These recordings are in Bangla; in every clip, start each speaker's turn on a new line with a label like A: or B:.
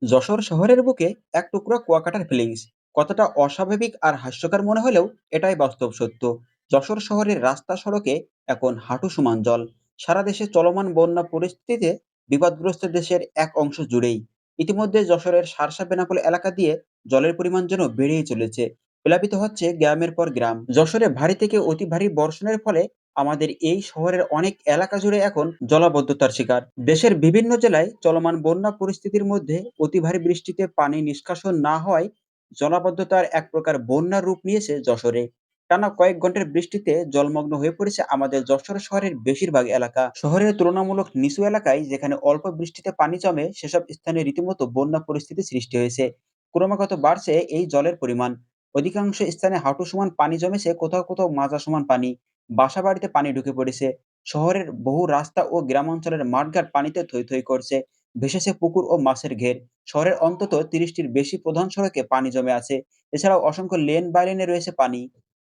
A: যশোর শহরের বুকে এক টুকরো কুয়াকাটার ফিলিংস কতটা অস্বাভাবিক আর হাস্যকর মনে হলেও এটাই বাস্তব সত্য। যশোর শহরের রাস্তা সড়কে এখন হাঁটু সমান জল। সারা দেশে চলমান বন্যা পরিস্থিতিতে বিপদগ্রস্ত দেশের এক অংশ জুড়েই ইতিমধ্যে যশোরের সারসা বেনাপোল এলাকা দিয়ে জলের পরিমাণ যেন বেড়েই চলেছে। প্লাবিত হচ্ছে গ্রামের পর গ্রাম। যশোরে ভারী থেকে অতি ভারী বর্ষণের ফলে আমাদের এই শহরের অনেক এলাকা জুড়ে এখন জলাবদ্ধতার শিকার। দেশের বিভিন্ন জেলায় চলমান বন্যা পরিস্থিতির মধ্যে অতি ভারী বৃষ্টিতে পানি নিষ্কাশন না হওয়ায় জলাবদ্ধতার এক প্রকার বন্যার রূপ নিয়েছে যশোরে। টানা কয়েক ঘন্টার বৃষ্টিতে জলমগ্ন হয়ে পড়েছে আমাদের যশোর শহরের বেশিরভাগ এলাকা। শহরের তুলনামূলক নিচু এলাকায় যেখানে অল্প বৃষ্টিতে পানি জমে সেসব স্থানে রীতিমতো বন্যা পরিস্থিতি সৃষ্টি হয়েছে। ক্রমাগত বাড়ছে এই জলের পরিমাণ। অধিকাংশ স্থানে হাঁটু সমান পানি জমেছে, কোথাও কোথাও মাজা সমান পানি। বাসা বাড়িতে পানি ঢুকে পড়েছে। শহরের বহু রাস্তা ও গ্রামাঞ্চলের মাঠঘাট পানিতে থই থই করছে। ভেসেছে পুকুর ও মাছের ঘের। শহরের অন্তত ৩০টির বেশি প্রধান সড়কে পানি জমে আছে। এছাড়াও অসংখ্য লেন বাইলেনে রয়েছে পানি।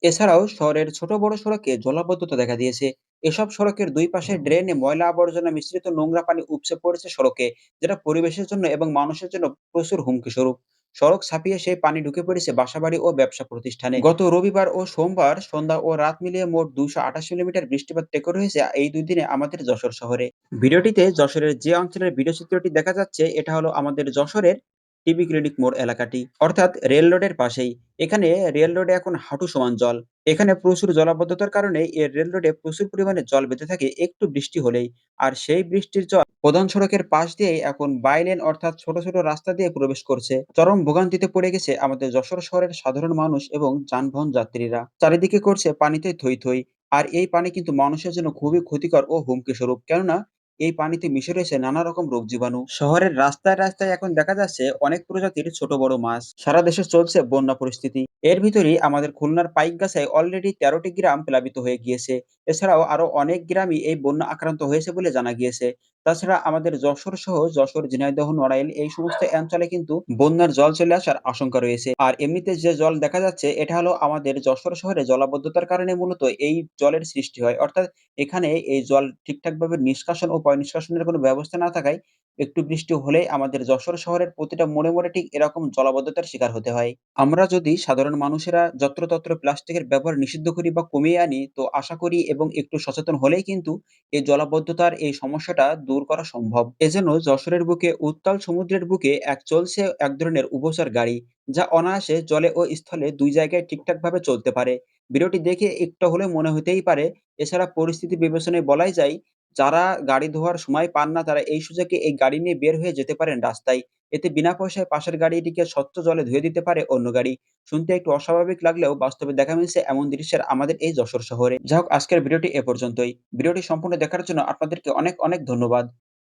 A: এছাড়াও শহরের ছোট বড় সড়কে জলাবদ্ধতা দেখা দিয়েছে। এসব সড়কের দুই পাশে ড্রেনে ময়লা আবর্জনা মিশ্রিত নোংরা পানি উপচে পড়েছে সড়কে, যেটা পরিবেশের জন্য এবং মানুষের জন্য প্রচুর হুমকি স্বরূপ। সড়ক ছাপিয়ে সেই পানি ঢুকে পড়েছে বাসাবাড়ি ও ব্যবসা প্রতিষ্ঠানে। গত রবিবার ও সোমবার সন্ধ্যা ও রাত মিলিয়ে মোট ২২৮ মিলিমিটার বৃষ্টিপাত রেকর্ড হয়েছে এই দুই দিনে আমাদের যশোর শহরে। ভিডিওটিতে যশোরের যে অঞ্চলের ভিডিও চিত্রটি দেখা যাচ্ছে এটা হলো আমাদের যশোরের টিবি ক্লিনিক মোড় এলাকাটি, অর্থাৎ রেল রোডের পাশেই। এখানে রেল রোডে এখন হাঁটু সমান জল। এখানে প্রচুর জলাবদ্ধতার কারণে এই রেল রোডে প্রচুর পরিমাণে জল বেঁধে থাকে একটু বৃষ্টি হলেই। আর সেই বৃষ্টির জল প্রধান সড়কের পাশ দিয়েই এখন বাইলেন অর্থাৎ ছোট ছোট রাস্তা দিয়ে প্রবেশ করছে। চরম ভোগান্তিতে পড়ে গেছে আমাদের যশোর শহরের সাধারণ মানুষ এবং যানবাহন যাত্রীরা। চারিদিকে করছে পানিতে থই থই। আর এই পানি কিন্তু মানুষের জন্য খুবই ক্ষতিকর ও হুমকি স্বরূপ, কেননা এই পানিতে মিশে রয়েছে নানা রকম রোগ জীবাণু। শহরের রাস্তায় রাস্তায় এখন দেখা যাচ্ছে অনেক প্রজাতির ছোট বড় মাছ। সারা দেশে চলছে বন্যা পরিস্থিতি। এর ভিতরেই আমাদের খুলনার পাইকগাছায় অলরেডি ১৩টি গ্রাম প্লাবিত হয়ে গিয়েছে। এছাড়াও আরো অনেক গ্রামই এই বন্যা আক্রান্ত হয়েছে বলে জানা গিয়েছে। তাছাড়া আমাদের যশোর সহ যশোর, ঝিনাইদহ, নড়াইল এই সমস্ত অঞ্চলে কিন্তু বন্যার জল চলে আসার আশঙ্কা রয়েছে। আর এমনিতে যে জল দেখা যাচ্ছে এটা হলো আমাদের যশোর শহরে জলাবদ্ধতার কারণে মূলত এই জলের সৃষ্টি হয়। অর্থাৎ এখানে এই জল ঠিকঠাকভাবে নিষ্কাশন ও পয়ঃনিষ্কাশনের কোনো ব্যবস্থা না থাকায় একটু বৃষ্টি হলেই আমাদের যশোর শহরের প্রতিটা মোড়ে মোড়ে ঠিক এরকম জলাবদ্ধতার শিকার হতে হয়। আমরা যদি সাধারণ মানুষেরা যত্রতত্র প্লাস্টিকের ব্যবহার নিষিদ্ধ করি বা কমিয়ে আনি, তো আশা করি এবং একটু সচেতন হলেই কিন্তু এই জলাবদ্ধতার এই সমস্যাটা দূর করা সম্ভব। এজন্য যশোরের বুকে উত্তাল সমুদ্রের বুকে চলছে এক ধরনের উভচর গাড়ি, যা অনায়াসে জলে ও স্থলে ২ জায়গায় ঠিকঠাকভাবে চলতে পারে। ভিডিওটি দেখে একটু হলেও মনে হতেই পারে। এছাড়া পরিস্থিতি বিবেচনায় বলাই যায়, যারা গাড়ি ধোয়ার সময় পান না তারা এই সুযোগে এই গাড়ি নিয়ে বের হয়ে যেতে পারেন রাস্তায়। এতে বিনা পয়সায় পাশের গাড়িটিকে স্বচ্ছ জলে ধুয়ে দিতে পারে অন্য গাড়ি। শুনতে একটু অস্বাভাবিক লাগলেও বাস্তবে দেখা মিলছে এমন দৃশ্যের আমাদের এই যশোর শহরে। যাই হোক, আজকের ভিডিওটি এ পর্যন্তই। ভিডিওটি সম্পূর্ণ দেখার জন্য আপনাদেরকে অনেক অনেক ধন্যবাদ।